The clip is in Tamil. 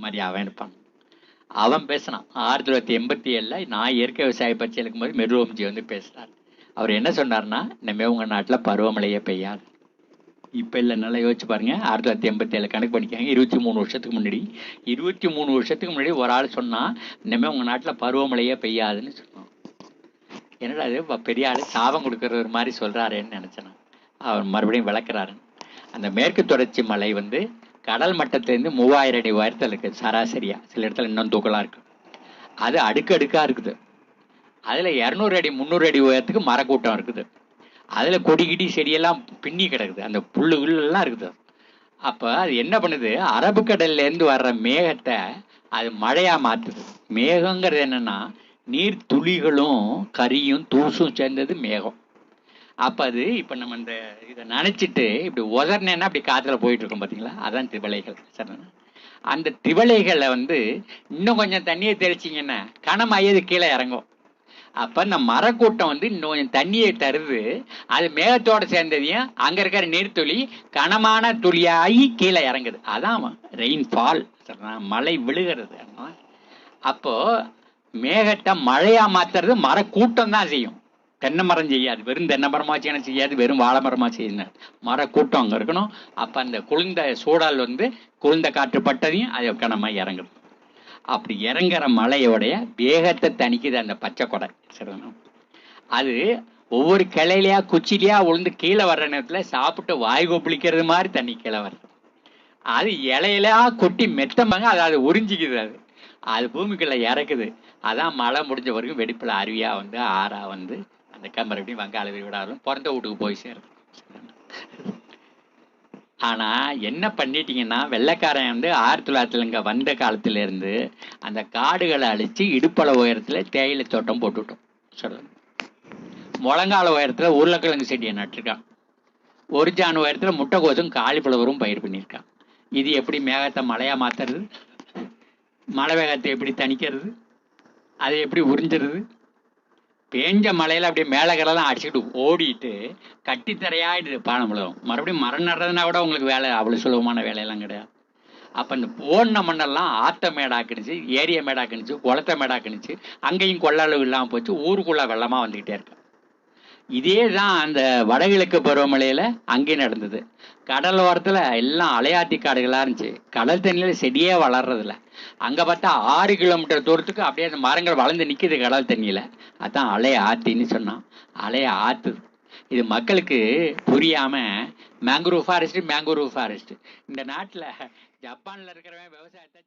மாதிரி அவன் இருப்பான். அவன் பேசினான் 1987 நான் இயற்கை விவசாய பற்றி இருக்கும்போது மெருவம்ஜி வந்து பேசினார். அவர் என்ன சொன்னார்னா, இனிமே உங்க நாட்டில் பருவமழையே பெய்யாது. இப்போ இல்லை, நல்லா யோசிச்சு பாருங்க. 1987 கணக்கு பண்ணிக்காங்க. 23 வருஷத்துக்கு முன்னாடி 23 வருஷத்துக்கு முன்னாடி ஒரு ஆள் சொன்னா இனிமே உங்க நாட்டில் பருவமழையே பெய்யாதுன்னு சொன்னான். என்னடா அது பெரிய ஆள் சாபம் கொடுக்கறது மாதிரி சொல்றாருன்னு நினைச்சேன். அவர் மறுபடியும் விளக்குறாரு. அந்த மேற்கு தொடர்ச்சி மலை வந்து கடல் மட்டத்திலேருந்து 3000 அடி உயரத்தில் இருக்குது சராசரியா. சில இடத்துல இன்னும் தூக்கலா இருக்கு. அது அடுக்கடுக்கா இருக்குது. அதுல 200 அடி 300 அடி உயரத்துக்கு மரக்கூட்டம் இருக்குது. அதுல கொடிகிடி செடியெல்லாம் பின்னி கிடக்குது. அந்த புல்லுலாம் இருக்குது. அப்ப அது என்ன பண்ணுது, அரபிக்கடல்ல இருந்து வர்ற மேகத்தை அது மழையா மாத்துது. மேகங்கிறது என்னன்னா நீர் துளிகளும் கரியும் தூசும் சேர்ந்தது மேகம். அப்ப அது இப்ப நம்ம இந்த இதை நினைச்சிட்டு இப்படி உதர்னேன்னா அப்படி காத்துல போயிட்டு இருக்கோம் பாத்தீங்களா, அதான் திவலைகள். சரி, அந்த திவலைகளை வந்து இன்னும் கொஞ்சம் தண்ணியை தெளிச்சிங்கன்னா கனமாயது கீழே இறங்கும். அப்ப இந்த மரக்கூட்டம் வந்து இன்னும் கொஞ்சம் தண்ணியை தருது. அது மேகத்தோட சேர்ந்ததையும் அங்க இருக்கிற நீர்த்துளி கனமான துளியாகி கீழே இறங்குது. அதான் ரெயின்ஃபால், மழை விழுகிறது. அப்போ மேகத்தை மழையா மாத்துறது மரக்கூட்டம் தான் செய்யும். தென்னை மரம் செய்யாது. வெறும் தென்னை மரமா செய்யாது, வெறும் வாழை மரமா செய்யணும். மரக்கூட்டம் அங்க இருக்கணும். அப்ப அந்த குளிர்ந்த சூழல் வந்து குளிர்ந்த காற்று பட்டதையும் அது கனமா இறங்குது. அப்படி இறங்குற மலையோடைய வேகத்தை தணிக்குது அந்த பச்சை கொடை. சரிதானா? அது ஒவ்வொரு கிளையிலையா குச்சிலையா உளுந்து கீழே வர்ற நேரத்துல சாப்பிட்டு வாய் கொப்பளிக்கிறது மாதிரி தண்ணி கீழே வருது. அது இலையிலா கொட்டி மெத்தமாங்க அது உறிஞ்சிக்குது. அது பூமிக்குள்ள இறக்குது. அதான் மழை முடிஞ்ச வரைக்கும் வெடிப்புல அருவியா வந்து ஆறா வந்து அந்த மறுபடியும் வங்காள விரிகுடாவும் பிறந்த வீட்டுக்கு போய் சேருது. ஆனா என்ன பண்ணிட்டீங்கன்னா, வெள்ளைக்காரன் வந்து 1900 இங்க வந்த காலத்துல இருந்து அந்த காடுகளை அழிச்சு இடுப்பள உயரத்துல தேயிலை தோட்டம் போட்டுட்டோம். சொல்லுங்க. முழங்கால உயரத்துல உருளைக்கிழங்கு செடியை நட்டுருக்கான். ஒரு ஜான் உயரத்துல முட்டைக்கோசும் காலிஃப்ளவரும் பயிர் பண்ணியிருக்கான். இது எப்படி மேகத்தை மழையா மாத்துறது? மழை வேகத்தை எப்படி தணிக்கிறது? அதை எப்படி உறிஞ்சிருது? பேஞ்ச மலையில அப்படியே மேலக்கரெல்லாம் அடிச்சுக்கிட்டு ஓடிட்டு கட்டித்தரையாயிடுது பானமுழகம். மறுபடியும் மரம் நடுறதுனா கூட உங்களுக்கு வேலை அவ்வளவு சுலபமான வேலையெல்லாம் கிடையாது. அப்ப இந்த போன மண்ணெல்லாம் ஆத்த மேடாக்குனுச்சு, ஏரிய மேடாக்குனுச்சு, குளத்தை மேடாக்குனுச்சு. அங்கேயும் கொள்ளளவு இல்லாமல் போச்சு. ஊருக்குள்ள வெள்ளமா வந்துகிட்டே இருக்கு. இதே தான் அந்த வடகிழக்கு பருவமழையில அங்கேயும் நடந்தது. கடல் ஓரத்துல எல்லாம் அலையாத்தி காடுகளா இருந்துச்சு. கடல் தண்ணியில செடியே வளர்றதில்ல. அங்க பார்த்தா 6 கிலோமீட்டர் தூரத்துக்கு அப்படியே அந்த மரங்கள் வளர்ந்து நிக்குது கடல் தண்ணியில. அதான் அலைய ஆத்தின்னு சொன்னான். அலைய ஆத்துது. இது மக்களுக்கு புரியாம மேங்குரூவ் ஃபாரஸ்ட் இந்த நாட்டுல ஜப்பான்ல இருக்கிறவன் விவசாயத்தை